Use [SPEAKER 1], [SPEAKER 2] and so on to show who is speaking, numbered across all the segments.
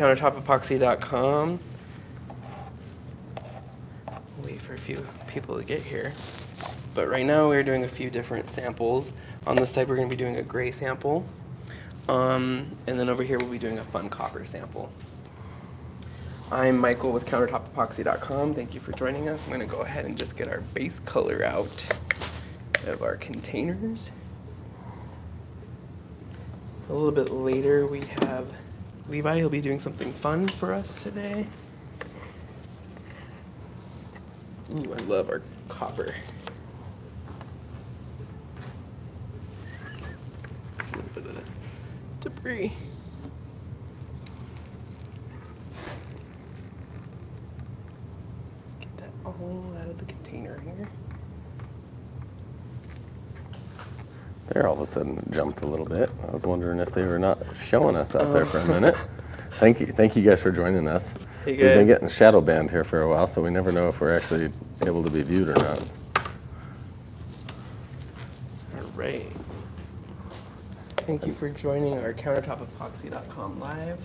[SPEAKER 1] Countertopepoxy.com. Wait for a few people to get here. But right now we're doing a few different samples. On this side we're going to be doing a gray sample. And then over here we'll be doing a fun copper sample. I'm Michael with countertopepoxy.com. Thank you for joining us. I'm going to go ahead and just get our base color out of our containers. A little bit later we have Levi. He'll be doing something fun for us today. Ooh, I love our copper. A little bit of debris. Get that all out of the container here.
[SPEAKER 2] There, all of a sudden jumped a little bit. I was wondering if they were not showing us out there for a minute. Thank you guys for joining us.
[SPEAKER 1] Hey guys.
[SPEAKER 2] We've been getting shadow banned here for a while, so we never know if we're actually able to be viewed or not.
[SPEAKER 1] All right. Thank you for joining our countertopepoxy.com live.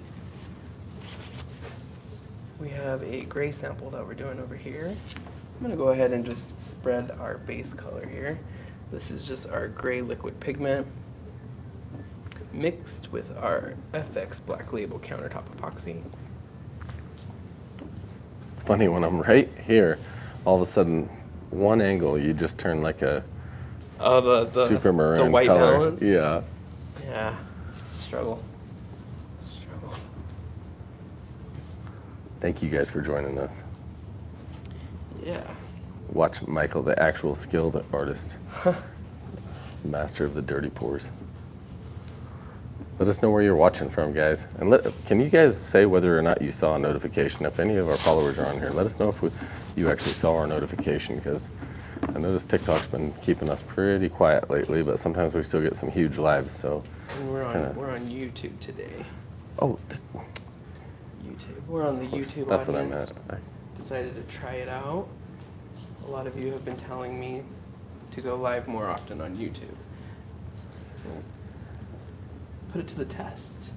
[SPEAKER 1] We have a gray sample that we're doing over here. I'm going to go ahead and just spread our base color here. This is just our gray liquid pigment mixed with our FX Black Label Countertop Epoxy.
[SPEAKER 2] It's funny, when I'm right here, all of a sudden, one angle, you just turn like a super maroon
[SPEAKER 1] the white
[SPEAKER 2] color.
[SPEAKER 1] balance?
[SPEAKER 2] Yeah.
[SPEAKER 1] Yeah, it's a struggle. Struggle.
[SPEAKER 2] Thank you guys for joining us.
[SPEAKER 1] Yeah.
[SPEAKER 2] Watch Michael, the actual skilled artist, master of the dirty pours. Let us know where you're watching from, guys. And can you guys say whether or not you saw a notification? If any of our followers are on here, let us know if you actually saw our notification, because I noticed TikTok's been keeping us pretty quiet lately, but sometimes we still get some huge lives. So
[SPEAKER 1] And we're on YouTube today.
[SPEAKER 2] Oh,
[SPEAKER 1] YouTube. We're on the YouTube
[SPEAKER 2] that's
[SPEAKER 1] audience.
[SPEAKER 2] what I meant.
[SPEAKER 1] Decided to try it out. A lot of you have been telling me to go live more often on YouTube. So put it to the test.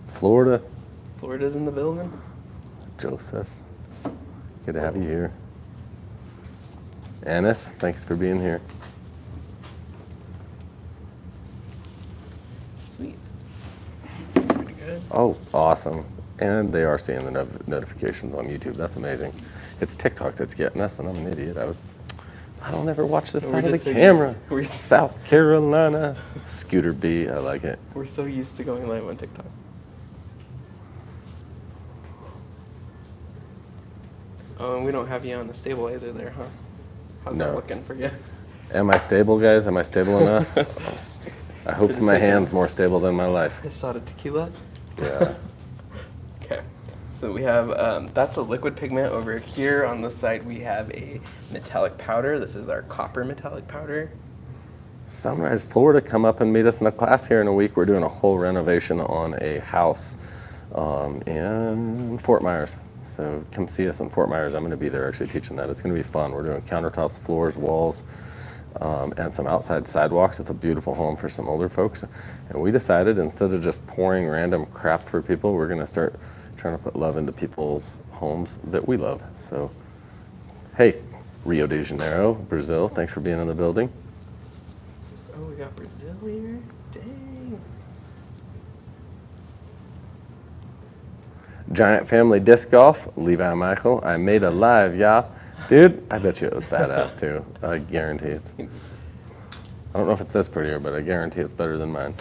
[SPEAKER 2] Florida.
[SPEAKER 1] Florida's in the building.
[SPEAKER 2] Joseph, good to have you here. Annis, thanks for being here.
[SPEAKER 1] Sweet. Pretty good.
[SPEAKER 2] Oh, awesome. And they are seeing the notifications on YouTube. That's amazing. It's TikTok that's getting us, and I'm an idiot. I don't ever watch this side of the camera. South Carolina. Scooter B, I like it.
[SPEAKER 1] We're so used to going live on TikTok. Oh, and we don't have you on the stabilizer there, huh? How's that looking for you?
[SPEAKER 2] Am I stable, guys? Am I stable enough? I hope my hand's more stable than my life.
[SPEAKER 1] A shot of tequila?
[SPEAKER 2] Yeah.
[SPEAKER 1] Okay. So we have, that's a liquid pigment. Over here on the side we have a metallic powder. This is our copper metallic powder.
[SPEAKER 2] Sunrise, Florida, come up and meet us in a class here in a week. We're doing a whole renovation on a house in Fort Myers. So come see us in Fort Myers. I'm going to be there actually teaching that. It's going to be fun. We're doing countertops, floors, walls, and some outside sidewalks. It's a beautiful home for some older folks. And we decided, instead of just pouring random crap for people, we're going to start trying to put love into people's homes that we love. So, hey, Rio de Janeiro, Brazil, thanks for being in the building.
[SPEAKER 1] Oh, we got Brazil here? Dang.
[SPEAKER 2] Giant Family Disc Golf, Levi Michael. I made a live, y'all. Dude, I bet you it was badass too. I guarantee it's. I don't know if it says prettier, but I guarantee it's better than mine.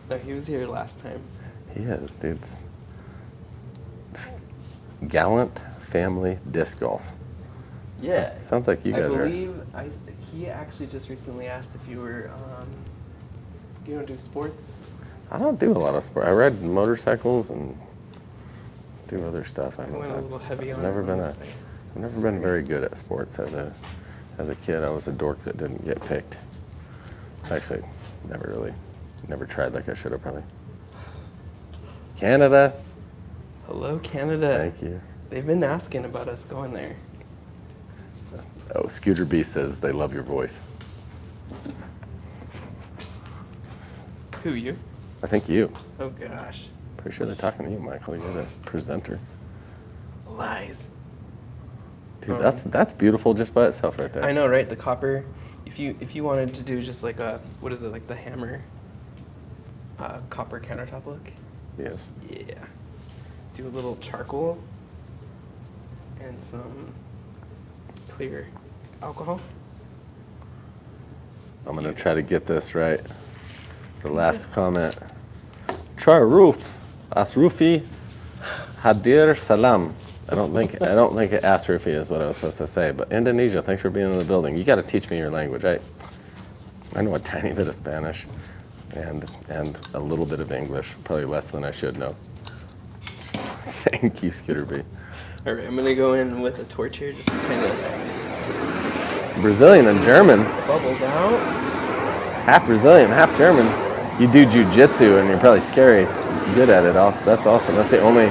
[SPEAKER 1] No, he was here last time.
[SPEAKER 2] He is, dude. Gallant Family Disc Golf.
[SPEAKER 1] Yeah.
[SPEAKER 2] Sounds like you guys are.
[SPEAKER 1] I believe he actually just recently asked if you were, you don't do sports?
[SPEAKER 2] I don't do a lot of sport. I ride motorcycles and do other stuff.
[SPEAKER 1] I went a little heavy on
[SPEAKER 2] I've never been very good at sports as a kid. I was a dork that didn't get picked. Actually, never tried like I should have probably. Canada.
[SPEAKER 1] Hello, Canada.
[SPEAKER 2] Thank you.
[SPEAKER 1] They've been asking about us going there.
[SPEAKER 2] Oh, Scooter B says they love your voice.
[SPEAKER 1] Who, you?
[SPEAKER 2] I think you.
[SPEAKER 1] Oh gosh.
[SPEAKER 2] Pretty sure they're talking to you, Michael. You're the presenter.
[SPEAKER 1] Lies.
[SPEAKER 2] Dude, that's beautiful just by itself right there.
[SPEAKER 1] I know, right? The copper. If you wanted to do just like a, what is it, like the hammer copper countertop look?
[SPEAKER 2] Yes.
[SPEAKER 1] Yeah. Do a little charcoal and some clear alcohol.
[SPEAKER 2] I'm gonna try to get this right. The last comment. Try roof. Asrufi Hadir Salam. I don't think Asrufi is what I was supposed to say, but Indonesia, thanks for being in the building. You gotta teach me your language. I know a tiny bit of Spanish and a little bit of English, probably less than I should know. Thank you, Scooter B.
[SPEAKER 1] All right, I'm gonna go in with a torch here, just to kind of
[SPEAKER 2] Brazilian and German.
[SPEAKER 1] bubbles out.
[SPEAKER 2] Half Brazilian, half German. You do jujitsu and you're probably scary good at it. That's awesome. That's the only,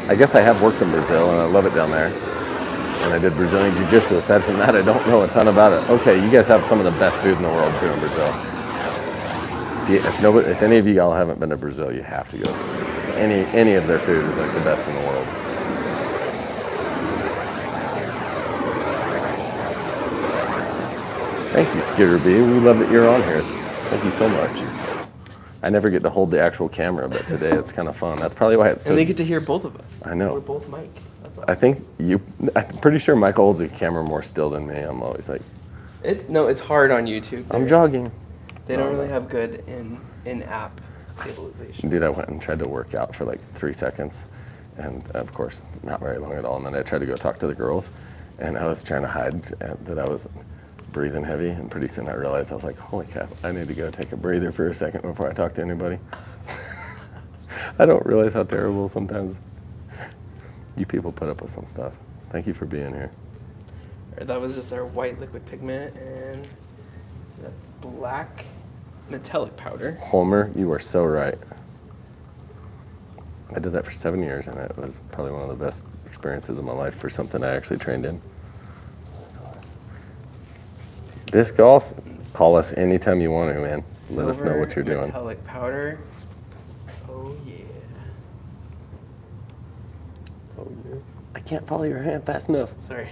[SPEAKER 2] I guess I have worked in Brazil and I love it down there. And I did Brazilian jiu-jitsu. Aside from that, I don't know a ton about it. Okay, you guys have some of the best food in the world too in Brazil. If any of you all haven't been to Brazil, you have to go. Any of their food is like the best in the world. Thank you, Skitter B. We love that you're on here. Thank you so much. I never get to hold the actual camera, but today it's kind of fun. That's probably why it's so...
[SPEAKER 1] And they get to hear both of us.
[SPEAKER 2] I know.
[SPEAKER 1] We're both mic. That's
[SPEAKER 2] I think I'm pretty sure Michael holds the camera more still than me. I'm always like...
[SPEAKER 1] No, it's hard on YouTube.
[SPEAKER 2] I'm jogging.
[SPEAKER 1] They don't really have good in-app stabilization.
[SPEAKER 2] Dude, I went and tried to work out for like 3 seconds. And of course, not very long at all. And then I tried to go talk to the girls. And I was trying to hide that I was breathing heavy. And pretty soon I realized, I was like, holy crap, I need to go take a breather for a second before I talk to anybody. I don't realize how terrible sometimes you people put up with some stuff. Thank you for being here.
[SPEAKER 1] That was just our white liquid pigment, and that's black metallic powder.
[SPEAKER 2] Homer, you are so right. I did that for 7 years, and it was probably one of the best experiences of my life for something I actually trained in. Disc golf, call us anytime you want to, man. Let us know what you're doing.
[SPEAKER 1] Metallic powder. Oh yeah.
[SPEAKER 2] Oh yeah. I can't follow your hand fast enough.
[SPEAKER 1] Sorry,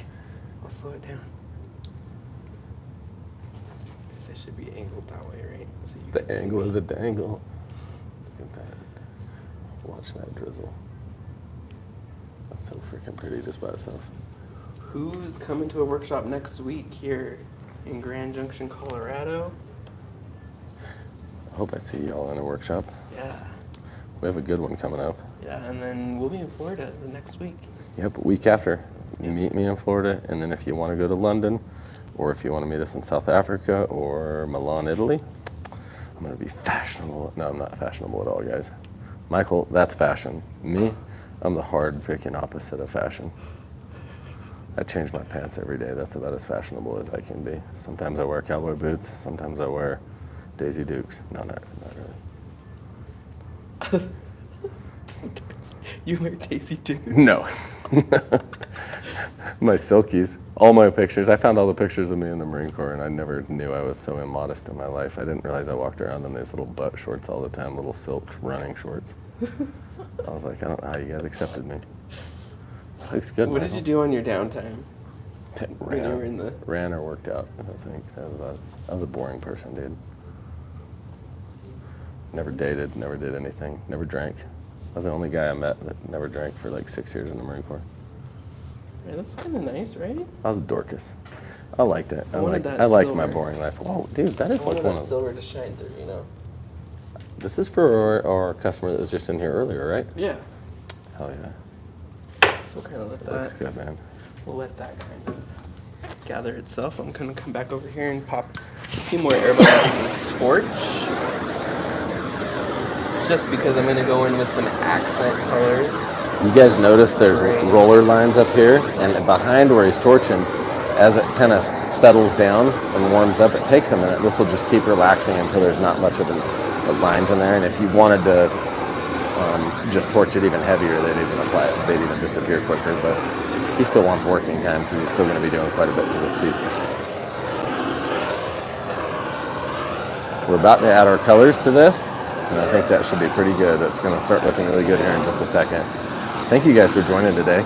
[SPEAKER 1] I'll slow it down. Guess I should be angled that way, right? So you
[SPEAKER 2] The
[SPEAKER 1] can see
[SPEAKER 2] angle
[SPEAKER 1] me.
[SPEAKER 2] of the dangle. Look at that. Watch that drizzle. That's so freaking pretty just by itself.
[SPEAKER 1] Who's coming to a workshop next week here in Grand Junction, Colorado?
[SPEAKER 2] I hope I see y'all in a workshop.
[SPEAKER 1] Yeah.
[SPEAKER 2] We have a good one coming up.
[SPEAKER 1] Yeah, and then we'll be in Florida the next week.
[SPEAKER 2] Yep, a week after. You meet me in Florida, and then if you want to go to London, or if you want to meet us in South Africa or Milan, Italy, I'm going to be fashionable. No, I'm not fashionable at all, guys. Michael, that's fashion. Me, I'm the hard freaking opposite of fashion. I change my pants every day. That's about as fashionable as I can be. Sometimes I wear cowboy boots. Sometimes I wear Daisy Dukes. No, not really.
[SPEAKER 1] You wear Daisy Dukes?
[SPEAKER 2] No. My silkies. All my pictures. I found all the pictures of me in the Marine Corps, and I never knew I was so immodest in my life. I didn't realize I walked around in these little butt shorts all the time, little silk running shorts. I was like, I don't know how you guys accepted me. Looks good.
[SPEAKER 1] What did you do on your downtime? When you
[SPEAKER 2] Ran,
[SPEAKER 1] were in the...
[SPEAKER 2] ran or worked out, I think. That was about it. I was a boring person, dude. Never dated, never did anything, never drank. I was the only guy I met that never drank for like 6 years in the Marine Corps.
[SPEAKER 1] Yeah, that's kind of nice, right?
[SPEAKER 2] I was a Dorcas. I liked it.
[SPEAKER 1] I wanted that
[SPEAKER 2] I liked my
[SPEAKER 1] silver.
[SPEAKER 2] boring life. Whoa, dude, that is
[SPEAKER 1] I
[SPEAKER 2] like
[SPEAKER 1] wanted
[SPEAKER 2] one
[SPEAKER 1] that
[SPEAKER 2] of...
[SPEAKER 1] silver to shine through, you know?
[SPEAKER 2] This is for our customer that was just in here earlier, right?
[SPEAKER 1] Yeah.
[SPEAKER 2] Hell yeah.
[SPEAKER 1] So kind of let
[SPEAKER 2] It looks
[SPEAKER 1] that...
[SPEAKER 2] good, man.
[SPEAKER 1] We'll let that kind of gather itself. I'm going to come back over here and pop a few more air bubbles in this torch. Just because I'm going to go in with some accent colors.
[SPEAKER 2] You guys notice there's roller lines up here, and behind where he's torching, as it kind of settles down and warms up, it takes a minute. This will just keep relaxing until there's not much of the lines in there. And if you wanted to just torch it even heavier, they'd even disappear quicker. But he still wants working time because he's still going to be doing quite a bit to this piece. We're about to add our colors to this. And I think that should be pretty good. It's going to start looking really good here in just a second. Thank you guys for joining today.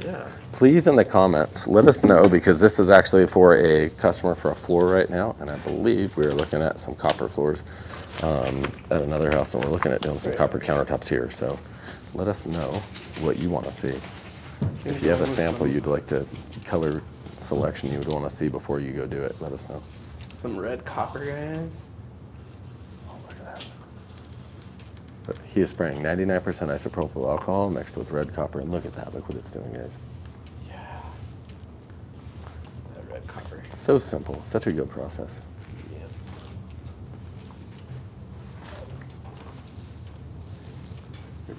[SPEAKER 1] Yeah.
[SPEAKER 2] Please in the comments, let us know, because this is actually for a customer for a floor right now. And I believe we're looking at some copper floors at another house, and we're looking at doing some copper countertops here. So let us know what you want to see. If you have a sample you'd like to color selection you would want to see before you go do it, let us know.
[SPEAKER 1] Some red copper, guys.
[SPEAKER 2] Oh, look at that. But he is spraying 99% isopropyl alcohol mixed with red copper, and look at that. Look what it's doing, guys.
[SPEAKER 1] Yeah. That red copper.
[SPEAKER 2] So simple. Such a good process.
[SPEAKER 1] Yep.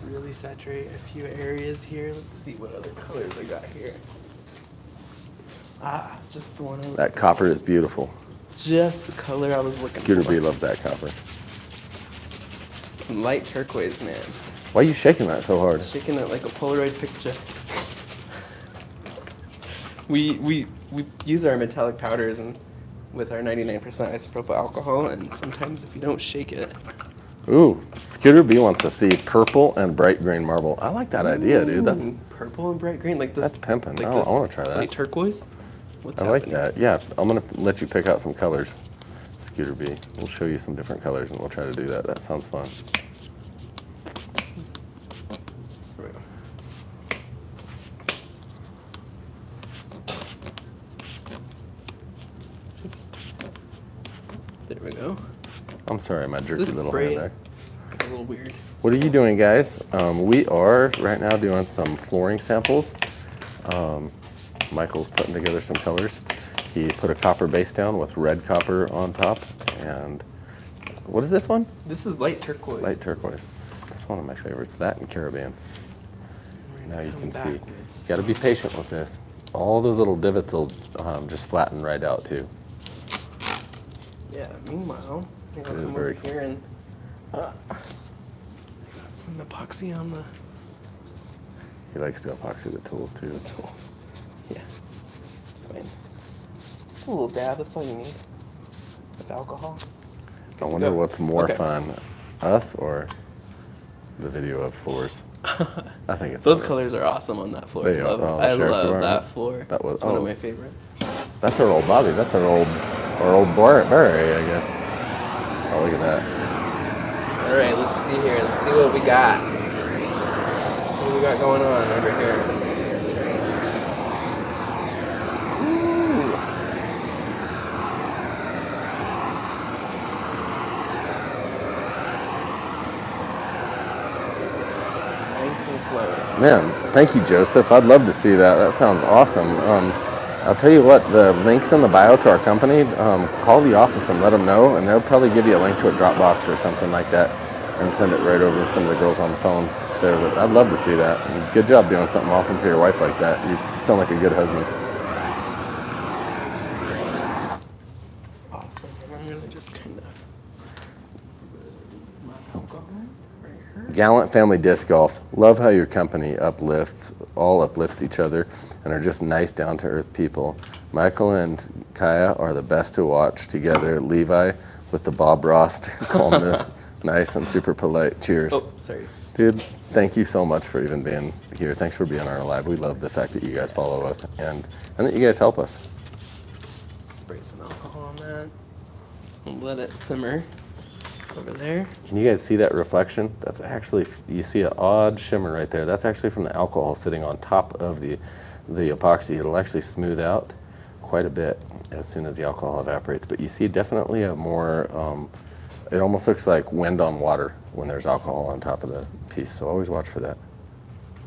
[SPEAKER 1] Really saturate a few areas here. Let's see what other colors I got here. Ah, just the one I was
[SPEAKER 2] That copper is beautiful.
[SPEAKER 1] just the color I was looking
[SPEAKER 2] Scooter
[SPEAKER 1] for.
[SPEAKER 2] B loves that copper.
[SPEAKER 1] Some light turquoise, man.
[SPEAKER 2] Why are you shaking that so hard?
[SPEAKER 1] Shaking it like a Polaroid picture. we use our metallic powders and with our 99% isopropyl alcohol, and sometimes if you don't shake it.
[SPEAKER 2] Ooh, Scooter B wants to see purple and bright green marble. I like that idea, dude. That's
[SPEAKER 1] Purple and bright green, like this.
[SPEAKER 2] That's pimping.
[SPEAKER 1] Like
[SPEAKER 2] Oh,
[SPEAKER 1] this
[SPEAKER 2] I wanna try that.
[SPEAKER 1] Light turquoise. What's
[SPEAKER 2] I like
[SPEAKER 1] happening?
[SPEAKER 2] that. Yeah, I'm gonna let you pick out some colors, Scooter B. We'll show you some different colors, and we'll try to do that. That sounds fun.
[SPEAKER 1] Here we go. There we go.
[SPEAKER 2] I'm sorry, my jerky
[SPEAKER 1] This
[SPEAKER 2] little
[SPEAKER 1] spray
[SPEAKER 2] hand there.
[SPEAKER 1] is a little weird.
[SPEAKER 2] What are you doing, guys? We are right now doing some flooring samples. Michael's putting together some colors. He put a copper base down with red copper on top. And what is this one?
[SPEAKER 1] This is light turquoise.
[SPEAKER 2] Light turquoise. That's one of my favorites. That and Caribbean. Now you can see. You got to be patient with this. All those little divots will just flatten right out too.
[SPEAKER 1] Yeah. Meanwhile, I'm gonna
[SPEAKER 2] It is
[SPEAKER 1] come
[SPEAKER 2] very
[SPEAKER 1] over here and I got some epoxy on the
[SPEAKER 2] He likes to epoxy with tools too.
[SPEAKER 1] tools. Yeah, it's fine. Just a little dab. That's all you need. With alcohol.
[SPEAKER 2] I wonder what's more
[SPEAKER 1] Okay.
[SPEAKER 2] fun, us or the video of floors. I think it's
[SPEAKER 1] Those
[SPEAKER 2] fun.
[SPEAKER 1] colors are awesome on that floor.
[SPEAKER 2] They are. Oh,
[SPEAKER 1] I
[SPEAKER 2] Sheriff's
[SPEAKER 1] love
[SPEAKER 2] Department.
[SPEAKER 1] that floor.
[SPEAKER 2] That was-
[SPEAKER 1] It's one
[SPEAKER 2] oh.
[SPEAKER 1] of my favorite.
[SPEAKER 2] That's our old Bobby. That's our old Barry, I guess. Oh, look at that.
[SPEAKER 1] All right, let's see here. Let's see what we got. What we got going on over here? Ooh. Nice and flowy.
[SPEAKER 2] Man, thank you, Joseph. I'd love to see that. That sounds awesome. I'll tell you what, the link's in the bio to our company. Call the office and let them know, and they'll probably give you a link to a Dropbox or something like that and send it right over to some of the girls on the phones. So I'd love to see that. And good job doing something awesome for your wife like that. You sound like a good husband.
[SPEAKER 1] Awesome. And I'm gonna just kind of my alcohol right here.
[SPEAKER 2] Gallant Family Disc Golf. Love how your company uplifts each other and are just nice, down-to-earth people. Michael and Kaya are the best to watch together. Levi with the Bob Ross calmness, nice and super polite. Cheers.
[SPEAKER 1] Oh, sorry.
[SPEAKER 2] Dude, thank you so much for even being here. Thanks for being on our live. We love the fact that you guys follow us and that you guys help us.
[SPEAKER 1] Spray some alcohol on that and let it simmer over there.
[SPEAKER 2] Can you guys see that reflection? That's actually, you see an odd shimmer right there. That's actually from the alcohol sitting on top of the epoxy. It'll actually smooth out quite a bit as soon as the alcohol evaporates. But you see definitely a more, it almost looks like wind on water when there's alcohol on top of the piece. So always watch for that.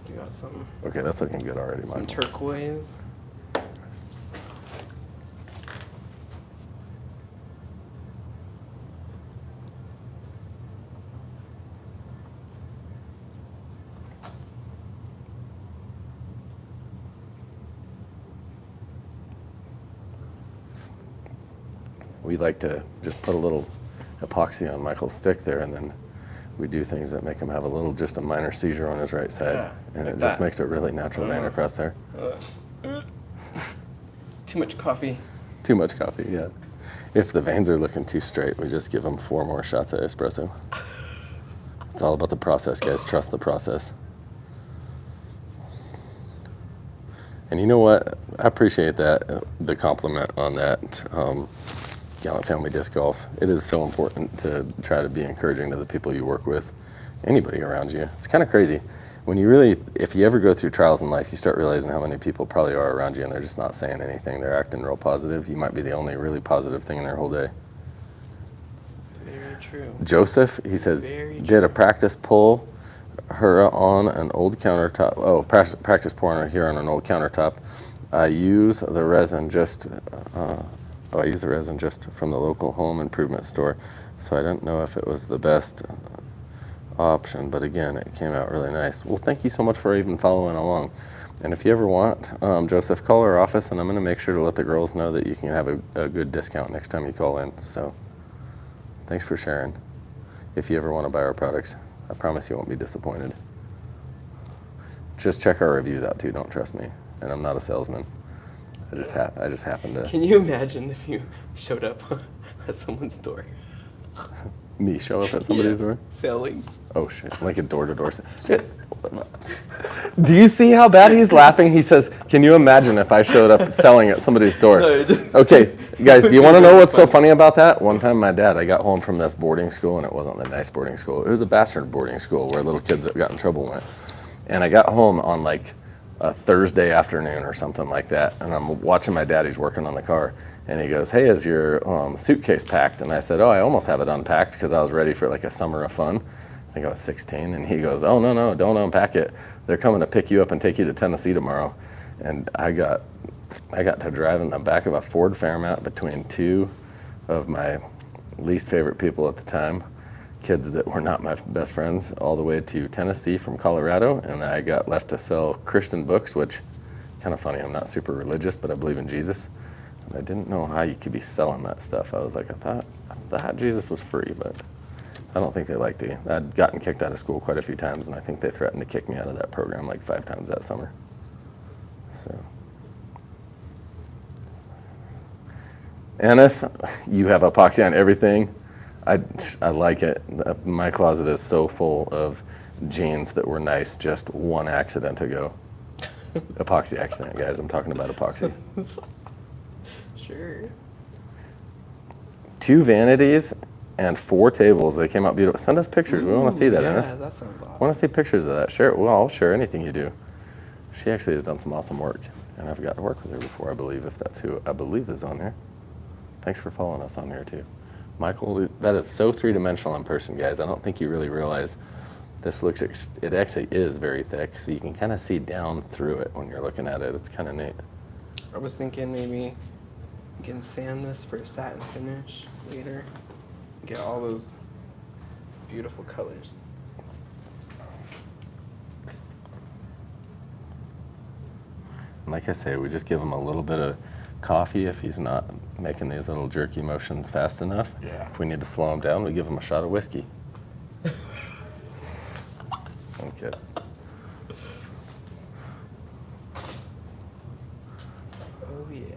[SPEAKER 1] We got some
[SPEAKER 2] Okay, that's looking good already,
[SPEAKER 1] some
[SPEAKER 2] Michael.
[SPEAKER 1] turquoise.
[SPEAKER 2] We like to just put a little epoxy on Michael's stick there, and then we do things that make him have just a minor seizure on his right side.
[SPEAKER 1] Yeah,
[SPEAKER 2] And
[SPEAKER 1] like
[SPEAKER 2] it just
[SPEAKER 1] that.
[SPEAKER 2] makes a really natural vein across there.
[SPEAKER 1] Too much coffee.
[SPEAKER 2] Too much coffee, yeah. If the veins are looking too straight, we just give them 4 more shots of espresso. It's all about the process, guys. Trust the process. And you know what? I appreciate that, the compliment on that Gallant Family Disc Golf. It is so important to try to be encouraging to the people you work with, anybody around you. It's kind of crazy. When you really, if you ever go through trials in life, you start realizing how many people probably are around you and they're just not saying anything. They're acting real positive. You might be the only really positive thing in their whole day.
[SPEAKER 1] Very true.
[SPEAKER 2] Joseph, he says,
[SPEAKER 1] Very
[SPEAKER 2] did a
[SPEAKER 1] true.
[SPEAKER 2] practice pull her on an old countertop. Oh, practice pouring her here on an old countertop. I use the resin just from the local home improvement store, so I didn't know if it was the best option, but again, it came out really nice. Well, thank you so much for even following along. And if you ever want, Joseph, call our office, and I'm going to make sure to let the girls know that you can have a good discount next time you call in. So thanks for sharing. If you ever want to buy our products, I promise you won't be disappointed. Just check our reviews out too. Don't trust me, and I'm not a salesman. I just happen to.
[SPEAKER 1] Can you imagine if you showed up at someone's door?
[SPEAKER 2] Me show up at somebody's door?
[SPEAKER 1] Selling.
[SPEAKER 2] Oh shit! Like a door-to-door. Do you see how bad he's laughing? He says, "Can you imagine if I showed up selling at somebody's door?" Okay, guys, do you want to know what's so funny about that? One time, I got home from this boarding school, and it wasn't the nice boarding school. It was a bastard boarding school where little kids that got in trouble went. And I got home on like a Thursday afternoon or something like that, and I'm watching my dad. He's working on the car, and he goes, "Hey, is your suitcase packed?" And I said, "Oh, I almost have it unpacked because I was ready for like a summer of fun." I think I was 16, and he goes, "Oh, no, don't unpack it. They're coming to pick you up and take you to Tennessee tomorrow." And I got to drive in the back of a Ford Fairmount between two of my least favorite people at the time, kids that were not my best friends, all the way to Tennessee from Colorado, and I got left to sell Christian books, which, kind of funny, I'm not super religious, but I believe in Jesus. And I didn't know how you could be selling that stuff. I was like, I thought Jesus was free, but I don't think they liked it. I'd gotten kicked out of school quite a few times, and I think they threatened to kick me out of that program like 5 times that summer. So, Ennis, you have epoxy on everything. I like it. My closet is so full of jeans that were nice just one accident ago. Epoxy accident, guys. I'm talking about epoxy.
[SPEAKER 1] Sure.
[SPEAKER 2] 2 vanities and 4 tables. They came out beautiful. Send us pictures. We want to see that,
[SPEAKER 1] Yeah,
[SPEAKER 2] Ennis.
[SPEAKER 1] that sounds awesome.
[SPEAKER 2] Want to see pictures of that. Share it. Well, I'll share anything you do. She actually has done some awesome work, and I've got to work with her before, I believe, if that's who I believe is on there. Thanks for following us on there, too. Michael, that is so 3-dimensional in person, guys. I don't think you really realize this looks, it actually is very thick, so you can kind of see down through it when you're looking at it. It's kind of neat.
[SPEAKER 1] I was thinking maybe we can sand this for a satin finish later. Get all those beautiful colors.
[SPEAKER 2] And like I say, we just give him a little bit of coffee if he's not making these little jerky motions fast enough.
[SPEAKER 1] Yeah.
[SPEAKER 2] If we need to slow him down, we give him a shot of whiskey. Okay.
[SPEAKER 1] Oh yeah.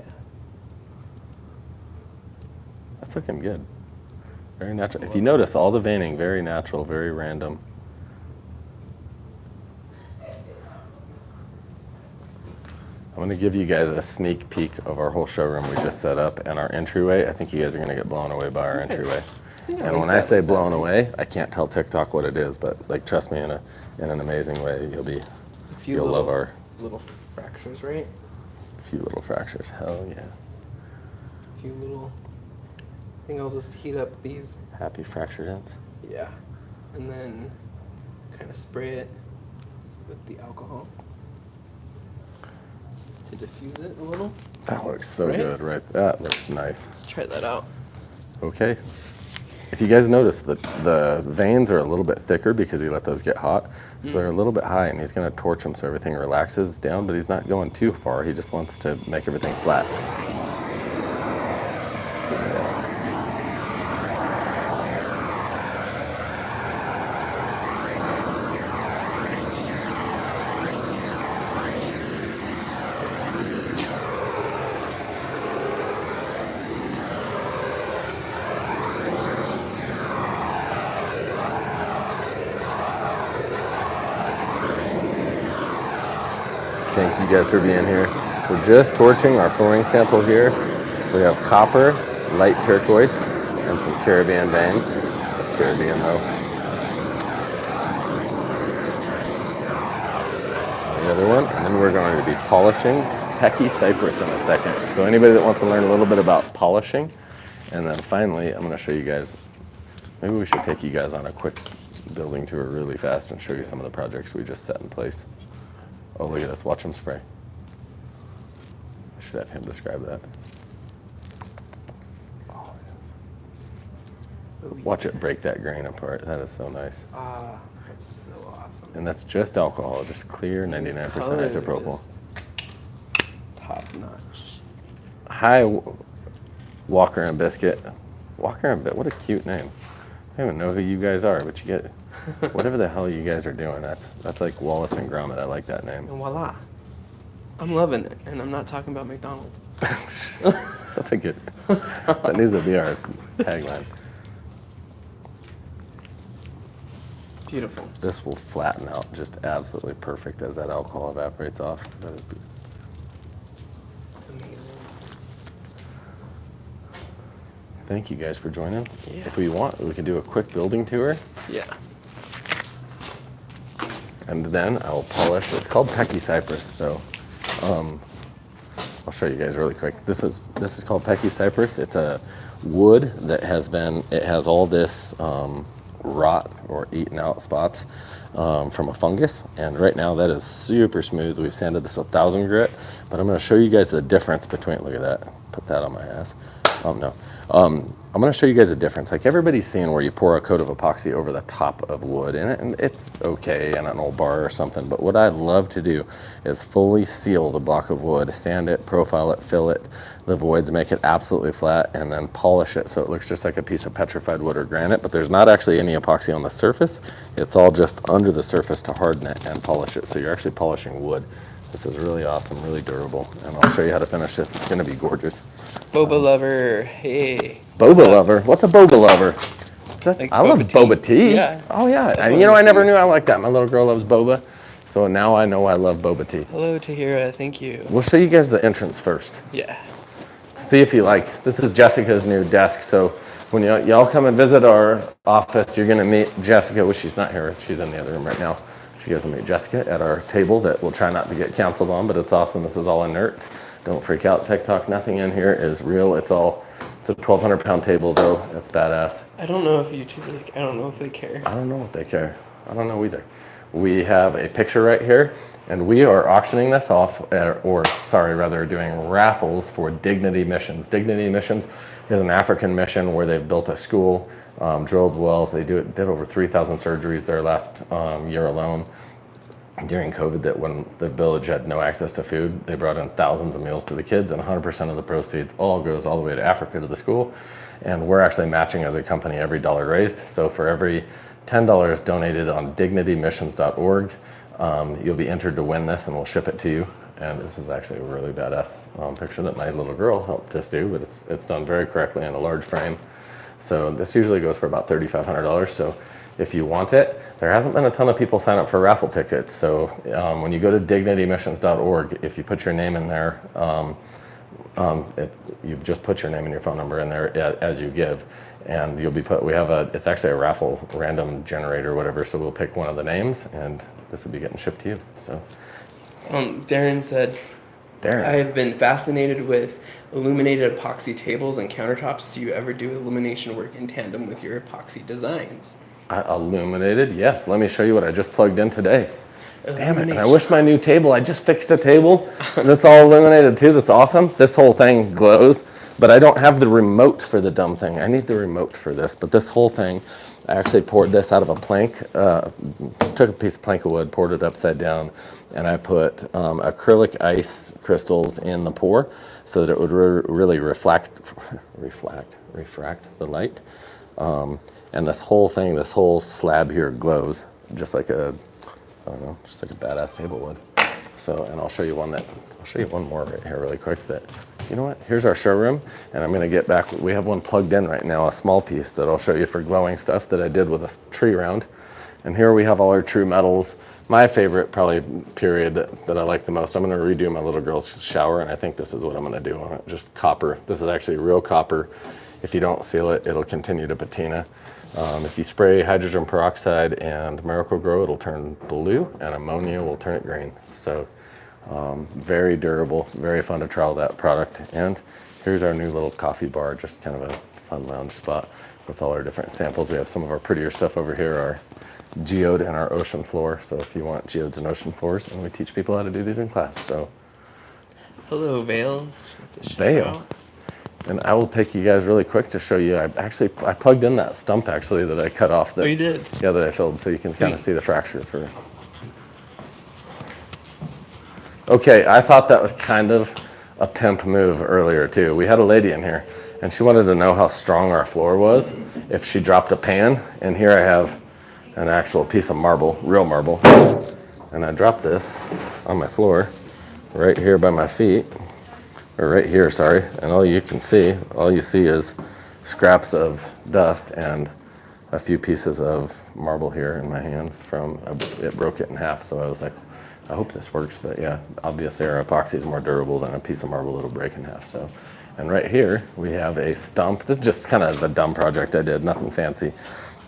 [SPEAKER 2] That's looking good. Very natural. If you notice, all the veining, very natural, very random. I'm going to give you guys a sneak peek of our whole showroom we just set up and our entryway. I think you guys are going to get blown away by our entryway. And when I say blown away, I can't tell TikTok what it is, but like trust me, in an amazing way,
[SPEAKER 1] Just a few
[SPEAKER 2] you'll love our
[SPEAKER 1] little fractures, right?
[SPEAKER 2] few little fractures. Hell yeah.
[SPEAKER 1] A few little. I think I'll just heat up these.
[SPEAKER 2] Happy fractured ends.
[SPEAKER 1] Yeah, and then kind of spray it with the alcohol to diffuse it a little.
[SPEAKER 2] That looks so
[SPEAKER 1] Right?
[SPEAKER 2] good, right? That looks nice.
[SPEAKER 1] Let's try that out.
[SPEAKER 2] Okay. If you guys notice, the veins are a little bit thicker because he let those get hot. So they're a little bit high, and he's going to torch them so everything relaxes down, but he's not going too far. He just wants to make everything flat. Thank you guys for being here. We're just torching our flooring sample here. We have copper, light turquoise, and some Caribbean veins. Caribbean though. The other one, and then we're going to be polishing Pecky Cypress in a second. So anybody that wants to learn a little bit about polishing, and then finally, I'm going to show you guys, maybe we should take you guys on a quick building tour really fast and show you some of the projects we just set in place. Oh, look at this, watch him spray. I should have him describe that. Oh, yes. Watch it break that grain apart, that is so nice.
[SPEAKER 1] Ah, that's so awesome.
[SPEAKER 2] And that's just alcohol, just clear 99% isopropyl.
[SPEAKER 1] Top notch.
[SPEAKER 2] Hi, Walker and Biscuit. Walker and Biscuit, what a cute name. I don't even know who you guys are, but you get whatever the hell you guys are doing. That's like Wallace and Gromit. I like that name.
[SPEAKER 1] And voila. I'm loving it, and I'm not talking about McDonald's.
[SPEAKER 2] That's a good. That needs to be our tagline.
[SPEAKER 1] Beautiful.
[SPEAKER 2] This will flatten out just absolutely perfect as that alcohol evaporates off. That is beautiful.
[SPEAKER 1] Amazing.
[SPEAKER 2] Thank you guys for joining.
[SPEAKER 1] Yeah.
[SPEAKER 2] If we want, we can do a quick building tour,
[SPEAKER 1] Yeah.
[SPEAKER 2] and then I'll polish. It's called Pecky Cypress, so I'll show you guys really quick. This is called Pecky Cypress. It's a wood that has all this rot or eaten out spots from a fungus, and right now that is super smooth. We've sanded this with 1000 grit, but I'm going to show you guys the difference between. Look at that. Put that on my ass. No. I'm going to show you guys a difference. Like everybody's seen where you pour a coat of epoxy over the top of wood, and it's okay in an old bar or something, but what I love to do is fully seal the block of wood, sand it, profile it, fill it, the voids, make it absolutely flat, and then polish it so it looks just like a piece of petrified wood or granite, but there's not actually any epoxy on the surface. It's all just under the surface to harden it and polish it, so you're actually polishing wood. This is really awesome, really durable, and I'll show you how to finish this. It's going to be gorgeous.
[SPEAKER 1] Boba lover, hey.
[SPEAKER 2] Boba lover? What's a boba lover?
[SPEAKER 1] Like
[SPEAKER 2] I love boba tea.
[SPEAKER 1] Yeah.
[SPEAKER 2] Oh yeah.
[SPEAKER 1] That's
[SPEAKER 2] And
[SPEAKER 1] what
[SPEAKER 2] you know,
[SPEAKER 1] I'm
[SPEAKER 2] I never
[SPEAKER 1] saying.
[SPEAKER 2] knew I liked that. My little girl loves boba, so now I know I love boba tea.
[SPEAKER 1] Hello, Tahira. Thank you.
[SPEAKER 2] We'll show you guys the entrance first.
[SPEAKER 1] Yeah.
[SPEAKER 2] See if you like. This is Jessica's new desk, so when y'all come and visit our office, you're gonna meet Jessica. Well, she's not here. She's in the other room right now. You guys will meet Jessica at our table that we'll try not to get canceled on, but it's awesome. This is all inert. Don't freak out, Tech Talk. Nothing in here is real. It's a 1,200 pound table though. That's badass.
[SPEAKER 1] I don't know if YouTube, I don't know if they care.
[SPEAKER 2] I don't know what they care. I don't know either. We have a picture right here, and we are auctioning this off, doing raffles for Dignity Missions. Dignity Missions is an African mission where they've built a school, drilled wells. They did over 3,000 surgeries their last year alone. During COVID, that when the village had no access to food, they brought in thousands of meals to the kids, and 100% of the proceeds goes all the way to Africa to the school. And we're actually matching as a company every dollar raised. So for every $10 donated on dignitymissions.org, you'll be entered to win this, and we'll ship it to you. And this is actually a really badass picture that my little girl helped us do, but it's done very correctly in a large frame. So this usually goes for about $3,500. So if you want it, there hasn't been a ton of people sign up for raffle tickets. So when you go to dignitymissions.org, if you put your name in there, you just put your name and your phone number in there as you give, and you'll be it's actually a raffle random generator or whatever, so we'll pick one of the names, and this will be getting shipped to you. So
[SPEAKER 1] Darren said, I have been fascinated with illuminated epoxy tables and countertops. Do you ever do illumination work in tandem with your epoxy designs?
[SPEAKER 2] Illuminated, yes. Let me show you what I just plugged in today. Damn it, and I wish my new table, I just fixed a table that's all illuminated too. That's awesome. This whole thing glows, but I don't have the remote for the dumb thing. I need the remote for this, but this whole thing, I actually poured this out of a plank, took a piece of plank of wood, poured it upside down, and I put acrylic ice crystals in the pour so that it would really refract the light. And this whole thing, this whole slab here glows just like just like a badass table would. So, and I'll show you one more right here really quick that, you know what, here's our showroom, and I'm gonna get back, we have one plugged in right now, a small piece that I'll show you for glowing stuff that I did with a tree round. And here we have all our true metals. My favorite probably period that I like the most, I'm gonna redo my little girl's shower, and I think this is what I'm gonna do on it, just copper. This is actually real copper. If you don't seal it, it'll continue to patina. If you spray hydrogen peroxide and Miracle-Gro, it'll turn blue, and ammonia will turn it green. So very durable, very fun to trial that product. And here's our new little coffee bar, just kind of a fun lounge spot with all our different samples. We have some of our prettier stuff over here, our geode and our ocean floor. So if you want geodes and ocean floors, and we teach people how to do these in class. So
[SPEAKER 1] Hello, Vale.
[SPEAKER 2] Vale. And I will take you guys really quick to show you. I plugged in that stump actually that I cut off. That,
[SPEAKER 1] Oh, you did?
[SPEAKER 2] Yeah, that I filled, so you can kind of
[SPEAKER 1] Sweet.
[SPEAKER 2] see the fracture for. Okay, I thought that was kind of a pimp move earlier too. We had a lady in here, and she wanted to know how strong our floor was if she dropped a pan. And here I have an actual piece of marble, real marble, and I dropped this on my floor, right here by my feet. Or right here, sorry, and all you see is scraps of dust and a few pieces of marble here in my hands from, it broke it in half, so I was like, I hope this works, but yeah, obviously our epoxy is more durable than a piece of marble that'll break in half, so. And right here, we have a stump. This is just kind of a dumb project I did, nothing fancy,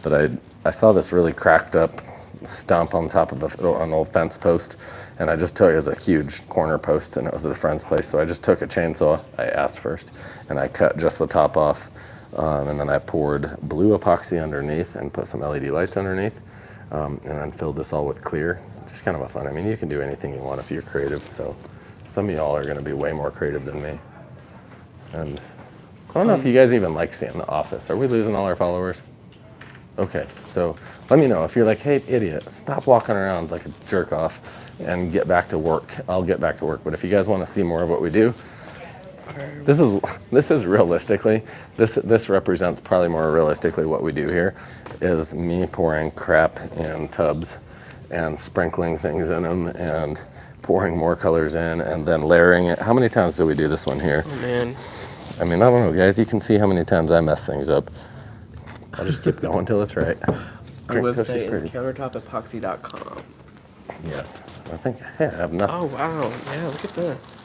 [SPEAKER 2] but I saw this really cracked up stump on top of an old fence post, and I just took it as a huge corner post, and it was at a friend's place, so I just took a chainsaw, I asked first, and I cut just the top off, and then I poured blue epoxy underneath and put some LED lights underneath, and then filled this all with clear. Just kind of a fun, I mean, you can do anything you want if you're creative, so some of y'all are going to be way more creative than me. And I don't know if you guys even like seeing The Office. Are we losing all our followers? Okay, so let me know if you're like, hey, idiot, stop walking around like a jerk off and get back to work. I'll get back to work. But if you guys want to see more of what we do, this is realistically, this represents probably more realistically what we do here is me pouring crap in tubs and sprinkling things in them and pouring more colors in and then layering it. How many times do we do this one here?
[SPEAKER 1] Oh, man.
[SPEAKER 2] I mean, I don't know, guys. You can see how many times I mess things up. I'll just keep going until it's right.
[SPEAKER 1] Our website is countertopepoxy.com.
[SPEAKER 2] Yes. I think I have nothing.
[SPEAKER 1] Oh, wow. Yeah, look at this.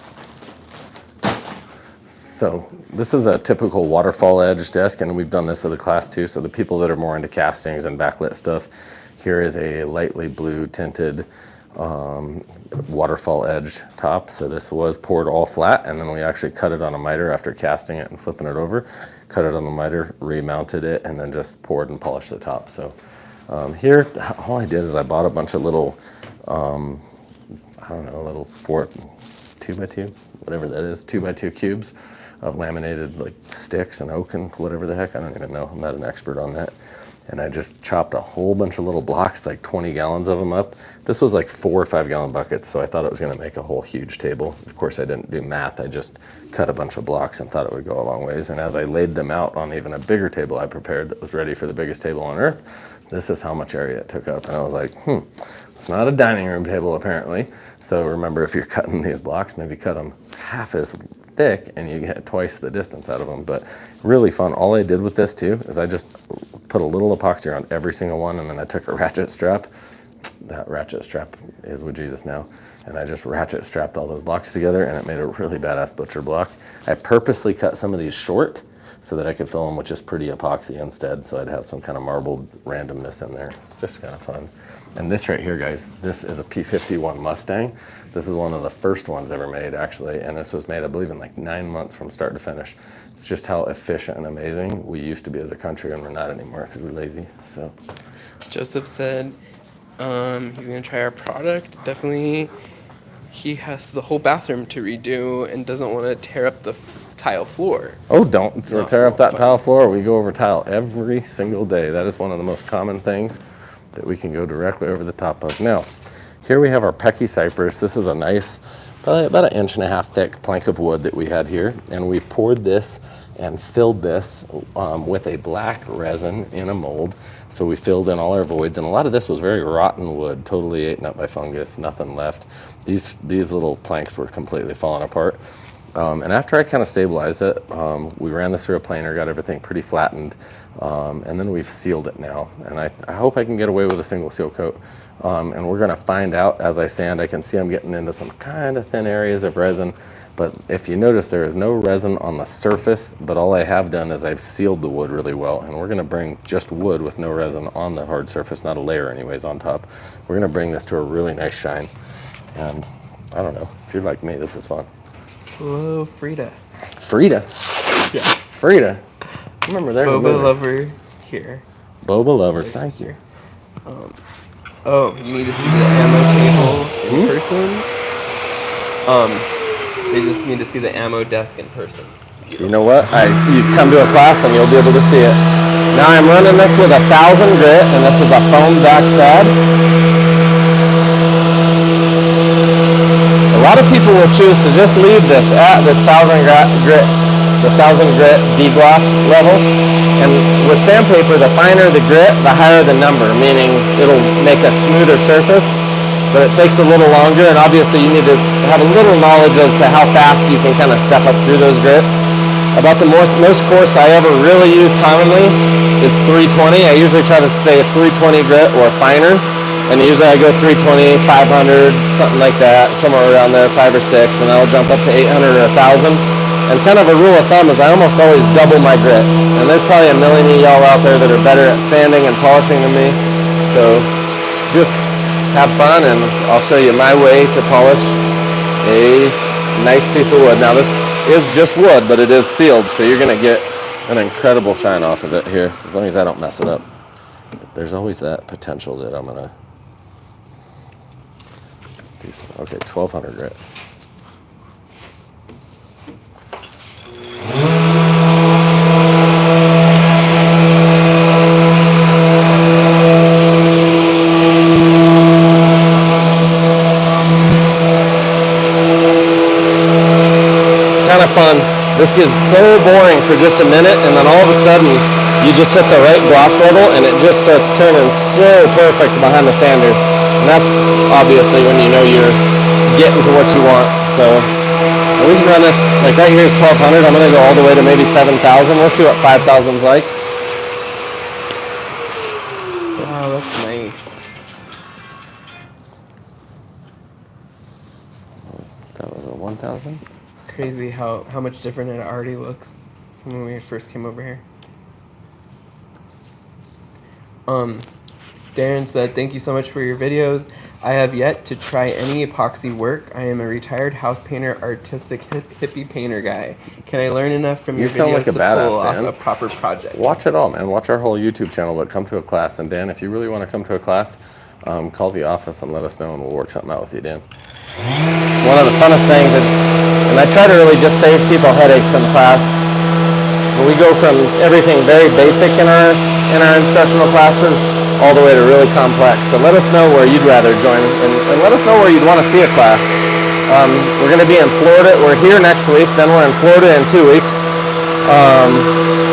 [SPEAKER 2] So this is a typical waterfall edge desk, and we've done this with a class too. So the people that are more into castings and backlit stuff, here is a lightly blue tinted waterfall edge top. So this was poured all flat, and then we actually cut it on a miter after casting it and flipping it over. Cut it on the miter, remounted it, and then just poured and polished the top. So here, all I did is I bought a bunch of little, I don't know, little 2x2, whatever that is, 2x2 cubes of laminated like sticks and oak and whatever the heck, I don't even know, I'm not an expert on that. And I just chopped a whole bunch of little blocks, like 20 gallons of them up. This was like 4 or 5 gallon buckets, so I thought it was gonna make a whole huge table. Of course, I didn't do math, I just cut a bunch of blocks and thought it would go a long ways. And as I laid them out on even a bigger table I prepared that was ready for the biggest table on earth, this is how much area it took up. And I was like, it's not a dining room table apparently. So remember, if you're cutting these blocks, maybe cut them half as thick and you get twice the distance out of them. But really fun. All I did with this too is I just put a little epoxy around every single one, and then I took a ratchet strap. That ratchet strap is with Jesus now. And I just ratchet strapped all those blocks together, and it made a really badass butcher block. I purposely cut some of these short so that I could fill them with just pretty epoxy instead, so I'd have some kind of marbled randomness in there. It's just kind of fun. And this right here, guys, this is a P51 Mustang. This is one of the first ones ever made, actually, and this was made, I believe, in like 9 months from start to finish. It's just how efficient and amazing we used to be as a country, and we're not anymore because we're lazy. So
[SPEAKER 1] Joseph said he's going to try our product. Definitely, he has the whole bathroom to redo and doesn't want to tear up the tile floor.
[SPEAKER 2] oh, don't
[SPEAKER 1] Not
[SPEAKER 2] tear up that
[SPEAKER 1] fun.
[SPEAKER 2] tile floor. We go over tile every single day. That is one of the most common things that we can go directly over the top of. Now, here we have our Pecky Cypress. This is a nice, probably about 1.5 inch thick plank of wood that we had here. And we poured this and filled this with a black resin in a mold. So we filled in all our voids, and a lot of this was very rotten wood, totally eaten up by fungus, nothing left. These little planks were completely falling apart. And after I kind of stabilized it, we ran this through a planer, got everything pretty flattened, and then we've sealed it now. And I hope I can get away with a single seal coat. And we're gonna find out as I sand. I can see I'm getting into some kind of thin areas of resin, but if you notice, there is no resin on the surface, but all I have done is I've sealed the wood really well. And we're gonna bring just wood with no resin on the hard surface, not a layer anyways on top. We're gonna bring this to a really nice shine. And I don't know, if you're like me, this is fun.
[SPEAKER 1] Hello, Frida.
[SPEAKER 2] Frida?
[SPEAKER 1] Yeah.
[SPEAKER 2] Frida. Remember, there's a
[SPEAKER 1] Boba
[SPEAKER 2] movie.
[SPEAKER 1] lover here.
[SPEAKER 2] Boba lover,
[SPEAKER 1] Their
[SPEAKER 2] thank
[SPEAKER 1] sister.
[SPEAKER 2] you.
[SPEAKER 1] Oh, you need to see the ammo table in person. They just need to see the ammo desk in person. It's beautiful.
[SPEAKER 2] You know what? You come to a class and you'll be able to see it. Now I'm running this with 1,000 grit, and this is a foam back pad. A lot of people will choose to just leave this at this 1,000 grit, the 1,000 grit degloss level. And with sandpaper, the finer the grit, the higher the number, meaning it'll make a smoother surface, but it takes a little longer, and obviously you need to have a little knowledge as to how fast you can kind of step up through those grits. About the most coarse I ever really use commonly is 320. I usually try to stay at 320 grit or finer, and usually I go 320, 500, something like that, somewhere around there, 5 or 6, and then I'll jump up to 800 or 1,000. And kind of a rule of thumb is I almost always double my grit. And there's probably a million of y'all out there that are better at sanding and polishing than me. So just have fun, and I'll show you my way to polish a nice piece of wood. Now this is just wood, but it is sealed, so you're gonna get an incredible shine off of it here, as long as I don't mess it up. There's always that potential that I'm gonna do something. Okay, 1,200 grit. Fun. This gets so boring for just a minute, and then all of a sudden you just hit the right gloss level and it just starts turning so perfect behind the sander. And that's obviously when you know you're getting to what you want. So we can run this, like right here is 1,200. I'm going to go all the way to maybe 7,000. We'll see what 5,000 is like.
[SPEAKER 1] Wow, that's nice.
[SPEAKER 2] That was a 1,000.
[SPEAKER 1] Crazy how much different it already looks from when we first came over here. Darren said, thank you so much for your videos. I have yet to try any epoxy work. I am a retired house painter, artistic hippie painter guy. Can I learn enough from your videos
[SPEAKER 2] sound like a
[SPEAKER 1] to
[SPEAKER 2] badass,
[SPEAKER 1] pull off
[SPEAKER 2] Dan.
[SPEAKER 1] a proper project?
[SPEAKER 2] Watch it all, man. Watch our whole YouTube channel, but come to a class. And Dan, if you really want to come to a class, call the office and let us know, and we'll work something out with you, Dan. It's one of the funnest things, and I try to really just save people headaches in class. We go from everything very basic in our instructional classes all the way to really complex. So let us know where you'd rather join, and let us know where you'd want to see a class. We're going to be in Florida. We're here next week, then we're in Florida in 2 weeks.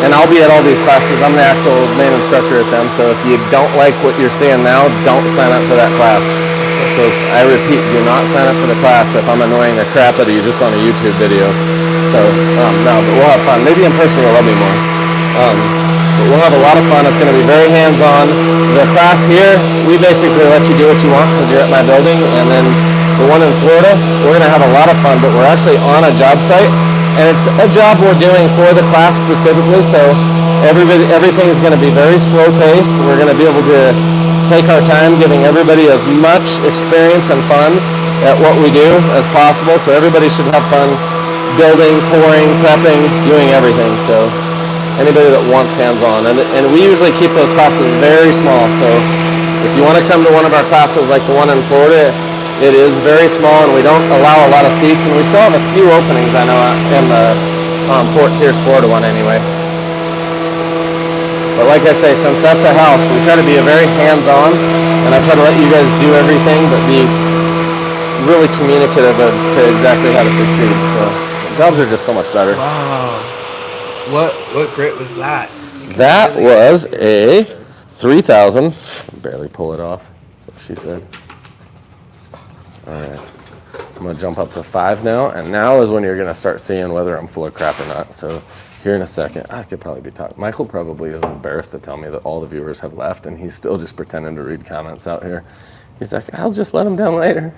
[SPEAKER 2] And I'll be at all these classes. I'm the actual main instructor at them, so if you don't like what you're seeing now, don't sign up for that class. So I repeat, do not sign up for the class if I'm annoying the crap out of you just on a YouTube video. So, no, but we'll have fun. Maybe in person you'll love me more. But we'll have a lot of fun. It's going to be very hands-on. The class here, we basically let you do what you want because you're at my building. And then the one in Florida, we're going to have a lot of fun, but we're actually on a job site. And it's a job we're doing for the class specifically, so everything's going to be very slow-paced. We're going to be able to take our time giving everybody as much experience and fun at what we do as possible, so everybody should have fun building, pouring, prepping, doing everything. So anybody that wants hands-on. And we usually keep those classes very small, so if you want to come to one of our classes like the one in Florida, it is very small, and we don't allow a lot of seats, and we still have a few openings, I know, in the Fort Pierce, Florida one anyway. But like I say, since that's a house, we try to be very hands-on, and I try to let you guys do everything, but be really communicative as to exactly how to succeed. So jobs are just so much better.
[SPEAKER 1] Wow. What grit was that?
[SPEAKER 2] That was a 3,000. Barely pull it off. That's what she said. All right. I'm gonna jump up to 5 now, and now is when you're gonna start seeing whether I'm full of crap or not. So here in a second, I could probably be talking. Michael probably is embarrassed to tell me that all the viewers have left, and he's still just pretending to read comments out here. He's like, I'll just let them down later.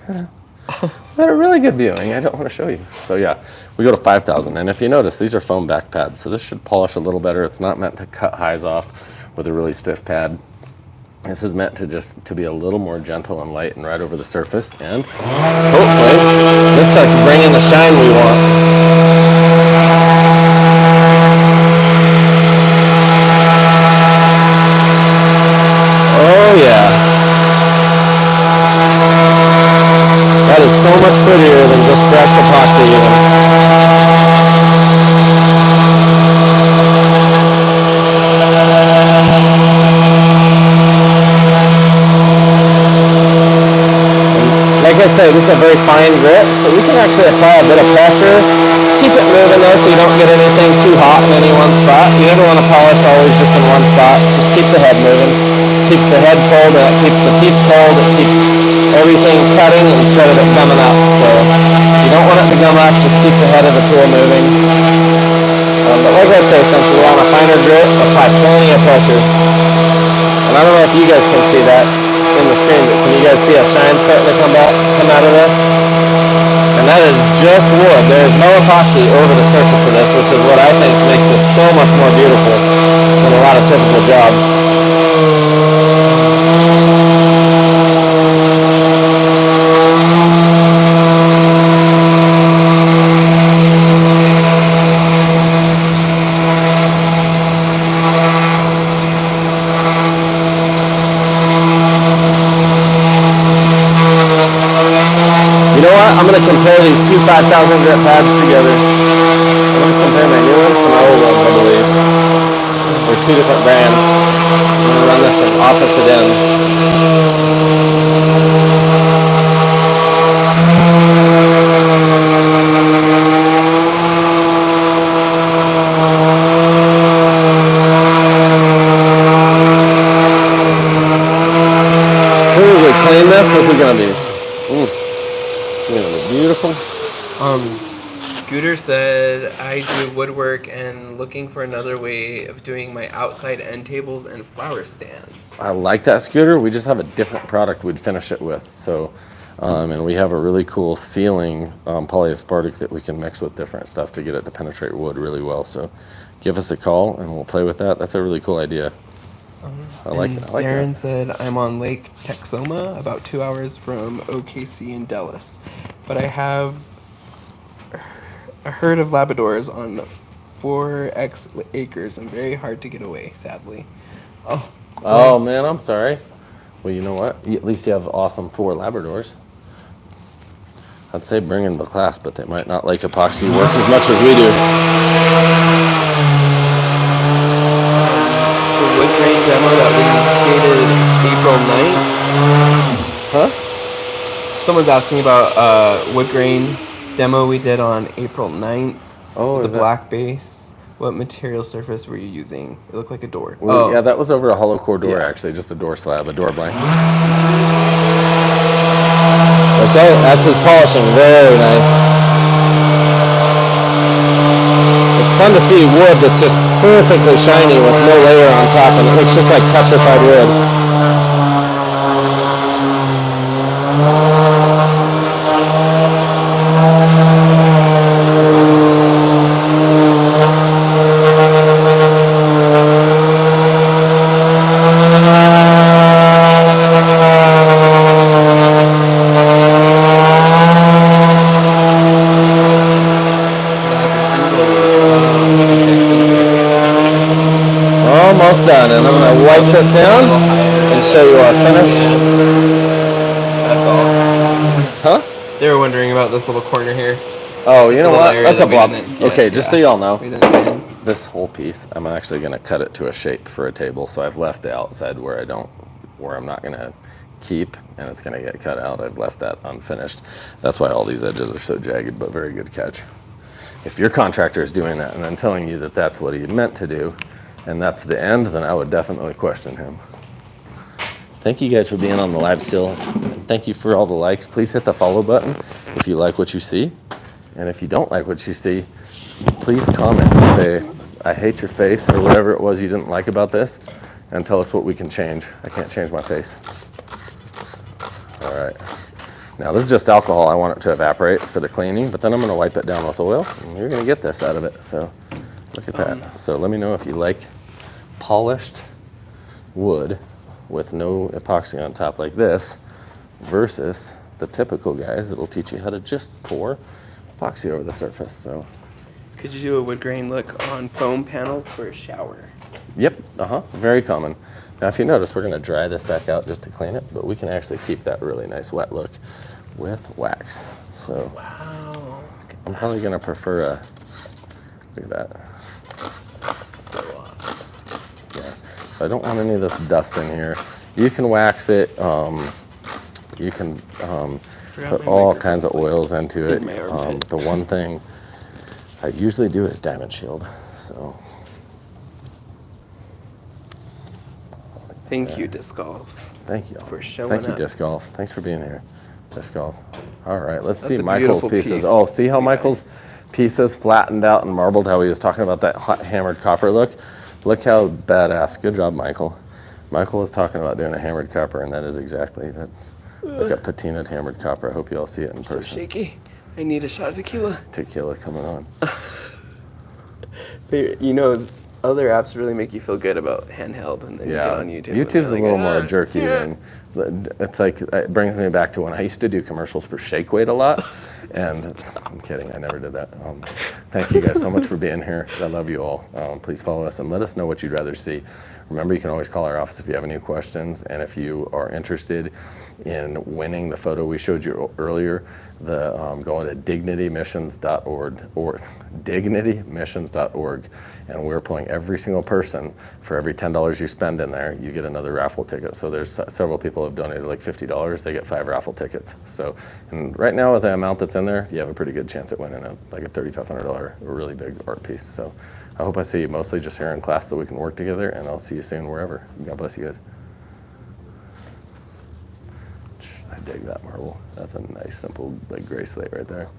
[SPEAKER 2] We had a really good viewing. I don't want to show you. So yeah, we go to 5,000. And if you notice, these are foam back pads. So this should polish a little better. It's not meant to cut highs off with a really stiff pad. This is meant to be a little more gentle and light and right over the surface. And hopefully this starts bringing the shine we want. Oh yeah. That is so much prettier than just fresh epoxy even. Like I say, this is a very fine grit, so we can actually apply a bit of pressure. Keep it moving though so you don't get anything too hot in any one spot. You never want to polish always just in one spot. Just keep the head moving. Keeps the head cold and it keeps the piece cold. It keeps everything cutting instead of it gumming up. So you don't want it to gum up, just keep the head of the tool moving. But like I say, since we're on a finer grit, apply plenty of pressure. And I don't know if you guys can see that in the screen, but can you guys see a shine starting to come out of this? And that is just wood. There is no epoxy over the surface of this, which is what I think makes this so much more beautiful than a lot of typical jobs. You know what? I'm going to compare these two 5,000 grit pads together. I'm going to compare my new ones to my old ones, I believe. They're two different brands. I'm going to run this at opposite ends. As soon as we clean this is going to be beautiful.
[SPEAKER 1] Scooter said I do woodwork and looking for another way of doing my outside end tables and flower stands.
[SPEAKER 2] I like that, Scooter. We just have a different product we'd finish it with. So, and we have a really cool sealing polyaspartic that we can mix with different stuff to get it to penetrate wood really well. So give us a call and we'll play with that. That's a really cool idea. I like
[SPEAKER 1] Darren
[SPEAKER 2] that.
[SPEAKER 1] said I'm on Lake Texoma, about 2 hours from OKC and Dallas. But I have a herd of Labradors on 4x acres and very hard to get away, sadly.
[SPEAKER 2] Oh man, I'm sorry. Well, you know what? At least you have awesome 4 Labradors. I'd say bring in the class, but they might not like epoxy work as much as we do.
[SPEAKER 1] The wood grain demo that we skated April 9th.
[SPEAKER 2] Huh?
[SPEAKER 1] Someone's asking about wood grain demo we did on April 9th.
[SPEAKER 2] Oh,
[SPEAKER 1] the black base. What material surface were you using? It looked like a door.
[SPEAKER 2] Well, yeah, that was over a hollow core door,
[SPEAKER 1] Yeah.
[SPEAKER 2] actually, just a door slab, a door blank. Okay, that's his polishing. Very nice. It's fun to see wood that's just perfectly shiny with no layer on top, and it looks just like petrified wood. Almost done, and I'm going to wipe this down and show you our finish.
[SPEAKER 1] That's all.
[SPEAKER 2] Huh?
[SPEAKER 1] They were wondering about this little corner here.
[SPEAKER 2] Oh, you know what?
[SPEAKER 1] area
[SPEAKER 2] That's a
[SPEAKER 1] that we
[SPEAKER 2] blob.
[SPEAKER 1] didn't-
[SPEAKER 2] Okay, just so y'all know,
[SPEAKER 1] we didn't sand.
[SPEAKER 2] this whole piece, I'm actually going to cut it to a shape for a table. So I've left the outside where I'm not going to keep, and it's going to get cut out. I've left that unfinished. That's why all these edges are so jagged, but very good catch. If your contractor is doing that and then telling you that that's what he meant to do, and that's the end, then I would definitely question him. Thank you guys for being on the live still. Thank you for all the likes. Please hit the follow button if you like what you see. And if you don't like what you see, please comment and say, I hate your face, or whatever it was you didn't like about this, and tell us what we can change. I can't change my face. All right. Now this is just alcohol. I want it to evaporate for the cleaning, but then I'm gonna wipe it down with oil, and you're gonna get this out of it. So look at that. So let me know if you like polished wood with no epoxy on top like this versus the typical guys that'll teach you how to just pour epoxy over the surface. So
[SPEAKER 1] Could you do a wood grain look on foam panels for a shower?
[SPEAKER 2] yep, very common. Now if you notice, we're gonna dry this back out just to clean it, but we can actually keep that really nice wet look with wax. So
[SPEAKER 1] Wow.
[SPEAKER 2] I'm probably gonna prefer a, look at that.
[SPEAKER 1] So awesome.
[SPEAKER 2] Yeah, I don't want any of this dust in here. You can wax it. You can put all kinds of oils into it. The one thing I usually do is diamond shield. So
[SPEAKER 1] Thank you, Disc Golf.
[SPEAKER 2] thank you
[SPEAKER 1] For showing
[SPEAKER 2] Thank you,
[SPEAKER 1] up.
[SPEAKER 2] Disc Golf. Thanks for being here, Disc Golf. All right, let's
[SPEAKER 1] That's
[SPEAKER 2] see
[SPEAKER 1] a
[SPEAKER 2] Michael's
[SPEAKER 1] beautiful
[SPEAKER 2] pieces.
[SPEAKER 1] piece.
[SPEAKER 2] Oh, see how
[SPEAKER 1] Yeah.
[SPEAKER 2] Michael's pieces flattened out and marbled, how he was talking about that hot hammered copper look? Look how badass. Good job, Michael. Michael was talking about doing a hammered copper, and that is exactly, that's like a patinaed hammered copper. I hope you all see it in
[SPEAKER 1] So
[SPEAKER 2] person.
[SPEAKER 1] shaky. I need a shot of tequila.
[SPEAKER 2] Tequila coming on.
[SPEAKER 1] You know, other apps really make you feel good about handheld, and then you get
[SPEAKER 2] Yeah,
[SPEAKER 1] on YouTube. and
[SPEAKER 2] YouTube's
[SPEAKER 1] they're
[SPEAKER 2] a little
[SPEAKER 1] like,
[SPEAKER 2] more jerky
[SPEAKER 1] yeah.
[SPEAKER 2] than, it's like, it brings me back to when I used to do commercials for Shake Weight a lot. And I'm kidding, I never did that. Thank you guys so much for being here. I love you all. Please follow us and let us know what you'd rather see. Remember, you can always call our office if you have any questions. And if you are interested in winning the photo we showed you earlier, go to dignitymissions.org or dignitymissions.org, and we're pulling every single person. For every $10 you spend in there, you get another raffle ticket. So there's several people who have donated like $50. They get 5 raffle tickets. So, and right now with the amount that's in there, you have a pretty good chance at winning like a $3,500 really big art piece. So I hope I see you mostly just here in class so we can work together, and I'll see you soon wherever. God bless you guys. I dig that marble. That's a nice, simple, like gray slate right there.